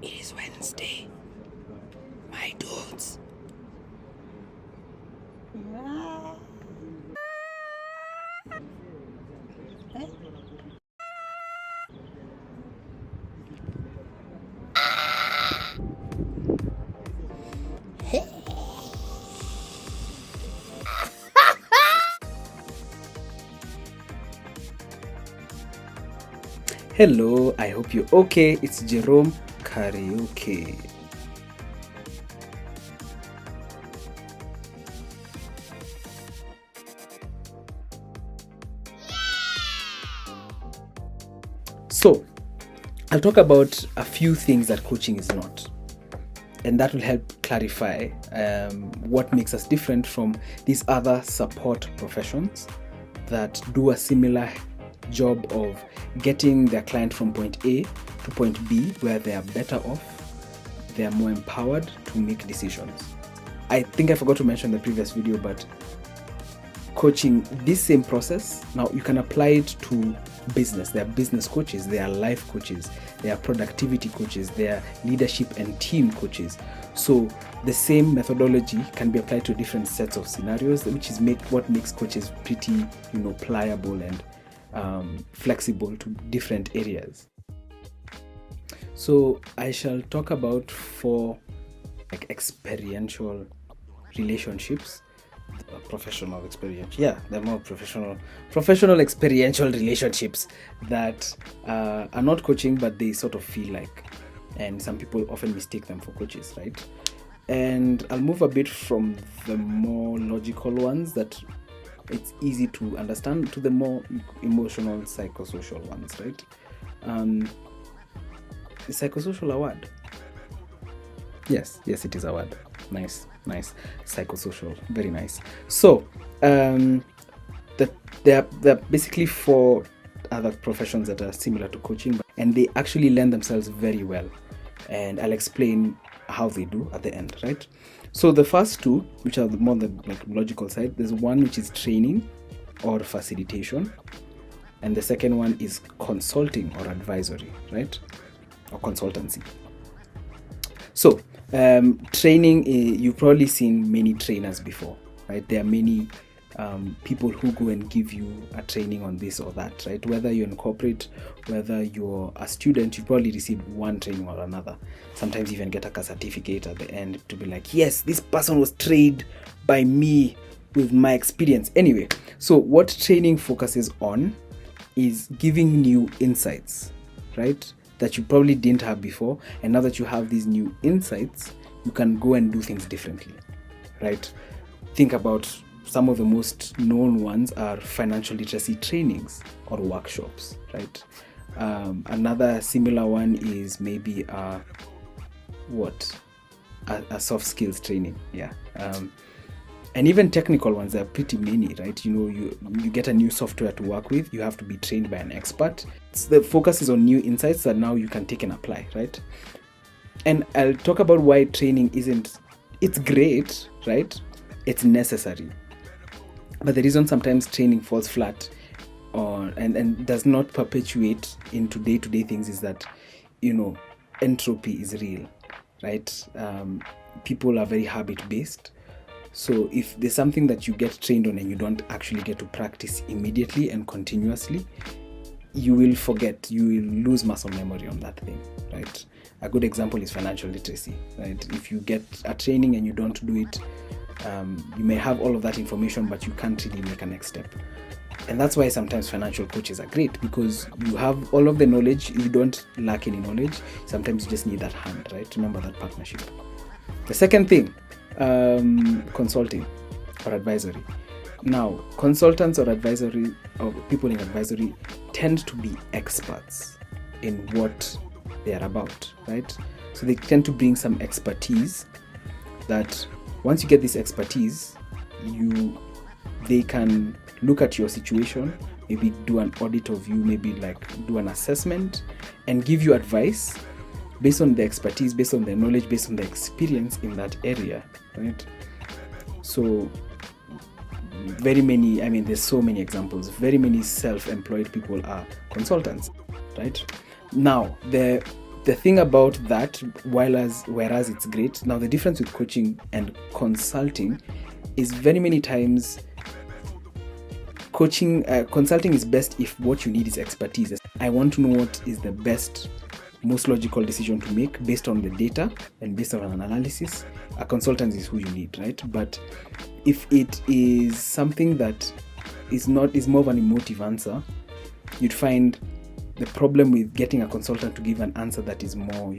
It is Wednesday, my dudes. Hello, I hope you're okay. It's Jerome Karaoke. So, I'll talk about a few things that coaching is not, and that will help clarify what makes us different from these other support professions that do a similar job of getting their client from point A to point B, where they are better off, they are more empowered to make decisions. I think I forgot to mention in the previous video, but coaching, this same process, now you can apply it to business. There are business coaches, there are life coaches, there are productivity coaches, there are leadership and team coaches. So the same methodology can be applied to different sets of scenarios, which is what makes coaches pretty, pliable and flexible to different areas. So I shall talk about 4 experiential relationships. Professional experience, they're more professional experiential relationships that are not coaching, but they sort of feel like, and some people often mistake them for coaches, right? And I'll move a bit from the more logical ones that it's easy to understand to the more emotional psychosocial ones, right? The psychosocial award. Yes, it is a word. Nice. Psychosocial, very nice. So, there are basically 4 other professions that are similar to coaching, and they actually lend themselves very well. And I'll explain how they do at the end, right? So the first 2, which are more the logical side, there's one which is training or facilitation, and the second one is consulting or advisory, right? Or consultancy. So training, you've probably seen many trainers before, right? There are many people who go and give you a training on this or that, right? Whether you're in corporate, whether you're a student, you probably received one training or another. Sometimes you even get a certificate at the end to be like, yes, this person was trained by me with my experience. Anyway, so what training focuses on is giving new insights, right? That you probably didn't have before, and now that you have these new insights, you can go and do things differently, right? Think about some of the most known ones are financial literacy trainings or workshops, right? Another similar one is maybe a soft skills training, and even technical ones. There are pretty many, right? You get a new software to work with, you have to be trained by an expert. The focus is on new insights that now you can take and apply, right? And I'll talk about why training it's great, right? It's necessary. But the reason sometimes training falls flat and does not perpetuate into day-to-day things is that, entropy is real, right? People are very habit-based. So if there's something that you get trained on and you don't actually get to practice immediately and continuously, you will forget, you will lose muscle memory on that thing, right? A good example is financial literacy, right? If you get a training and you don't do it, you may have all of that information, but you can't really make a next step. And that's why sometimes financial coaches are great, because you have all of the knowledge, you don't lack any knowledge. Sometimes you just need that hand, right? Remember that partnership. The second thing, consulting or advisory. Now, consultants or advisory, or people in advisory, tend to be experts in what they are about, right? So they tend to bring some expertise that once you get this expertise, they can look at your situation, maybe do an audit of you, maybe do an assessment and give you advice based on the expertise, based on the knowledge, based on the experience in that area, right? So there's so many examples. Very many self-employed people are consultants, right? Now, the the thing about that, whereas it's great, now the difference with coaching and consulting is very many times consulting is best if what you need is expertise. I want to know what is the best, most logical decision to make based on the data and based on an analysis. A consultant is who you need, right? But if it is something that is more of an emotive answer, you'd find the problem with getting a consultant to give an answer that is more,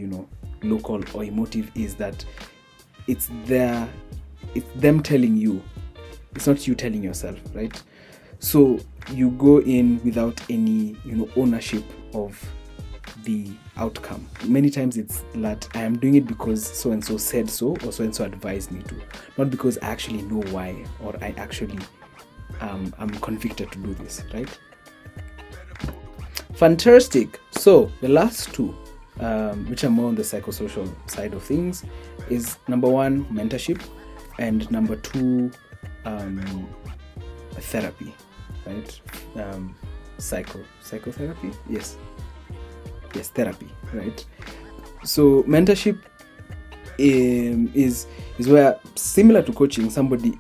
local or emotive is that it's them telling you. It's not you telling yourself, right? So you go in without any, ownership of the outcome. Many times it's that I am doing it because so and so said so, or so and so advised me to, not because I actually know why, or I actually am convicted to do this, right? Fantastic. So the last two, which are more on the psychosocial side of things, is number one, mentorship, and number two, therapy, right? Psychotherapy. Yes, therapy, right? So mentorship is where, similar to coaching,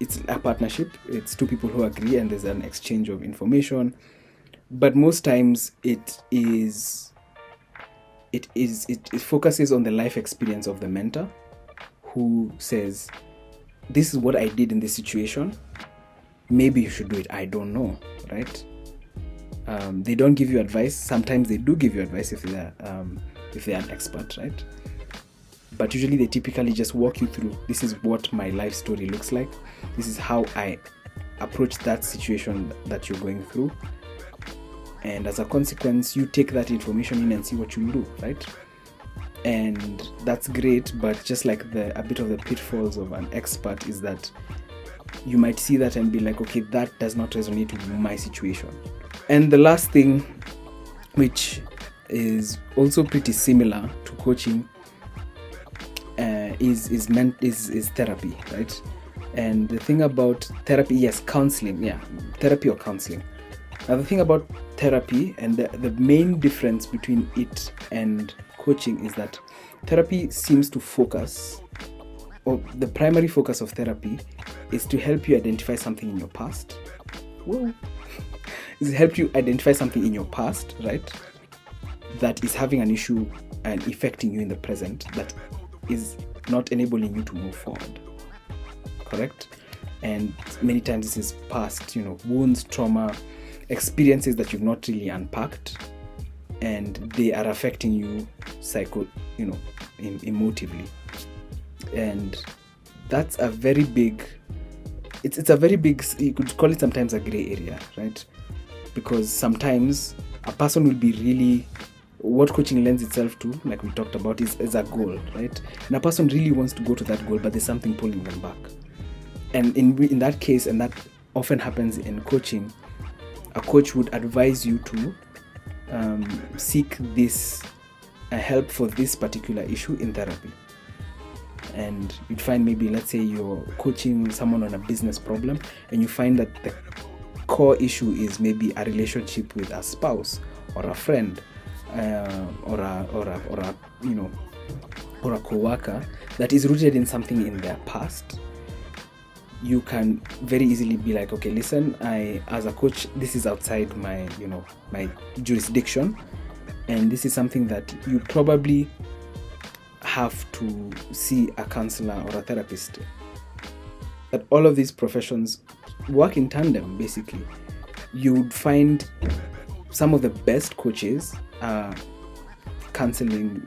it's a partnership. It's two people who agree, and there's an exchange of information. But most times it focuses on the life experience of the mentor, who says, this is what I did in this situation. Maybe you should do it. I don't know, right? They don't give you advice. Sometimes they do give you advice if they're an expert, right? But usually they typically just walk you through, this is what my life story looks like. This is how I approach that situation that you're going through. And as a consequence, you take that information in and see what you'll do, right? And that's great, but just like a bit of the pitfalls of an expert is that you might see that and be like, okay, that does not resonate with my situation. And the last thing, which is also pretty similar to coaching, is therapy, right? And the thing about therapy, yes, counseling, therapy or counseling. Now the thing about therapy, and the main difference between it and coaching, is that therapy seems to focus, or the primary focus of therapy is to help you identify something in your past. Is help you identify something in your past, right? That is having an issue and affecting you in the present, that is not enabling you to move forward. Correct? And many times this is past, wounds, trauma, experiences that you've not really unpacked, and they are affecting you emotively. And that's a very big, it's a very big, you could call it sometimes a gray area, right? Because sometimes a person will be really, what coaching lends itself to, like we talked about, is a goal, right? And a person really wants to go to that goal, but there's something pulling them back. And in that case, and that often happens in coaching, a coach would advise you to seek this help for this particular issue in therapy. And you'd find, maybe, let's say you're coaching someone on a business problem, and you find that the core issue is maybe a relationship with a spouse or a friend, or a co-worker that is rooted in something in their past. You can very easily be like, okay, listen, as a coach, this is outside my jurisdiction, and this is something that you probably have to see a counselor or a therapist. That all of these professions work in tandem, basically. You would find some of the best coaches are counseling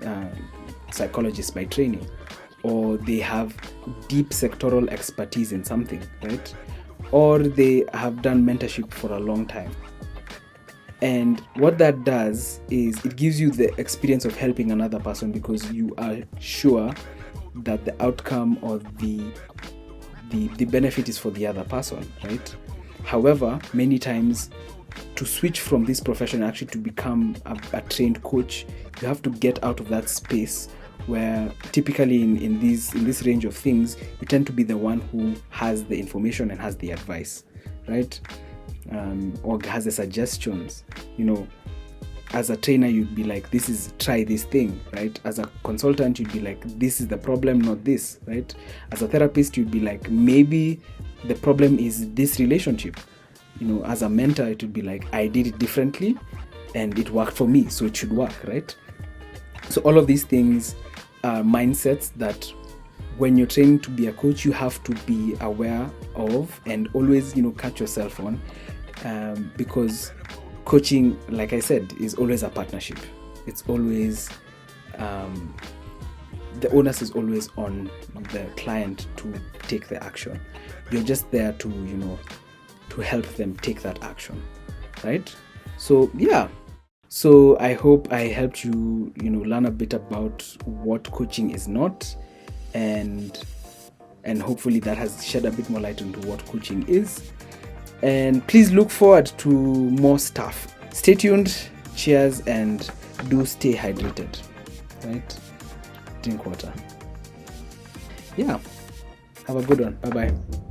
psychologists by training, or they have deep sectoral expertise in something, right? Or they have done mentorship for a long time. And what that does is it gives you the experience of helping another person, because you are sure that the outcome or the benefit is for the other person, right? However, many times, to switch from this profession actually to become a trained coach, you have to get out of that space where typically in this range of things, you tend to be the one who has the information and has the advice, right? Or has the suggestions. as a trainer, you'd be like, try this thing, right? As a consultant, you'd be like, this is the problem, not this, right? As a therapist, you'd be like, maybe the problem is this relationship. As a mentor, it would be like, I did it differently and it worked for me, so it should work, right? So all of these things are mindsets that when you're training to be a coach, you have to be aware of and always, catch yourself on, because coaching, like I said, is always a partnership. It's always, the onus is always on the client to take the action. You're just there to, to help them take that action, right? So, yeah. So I hope I helped you, learn a bit about what coaching is not, and hopefully that has shed a bit more light into what coaching is. And please look forward to more stuff. Stay tuned. Cheers, and do stay hydrated, right? Drink water. Yeah. Have a good one. Bye-bye.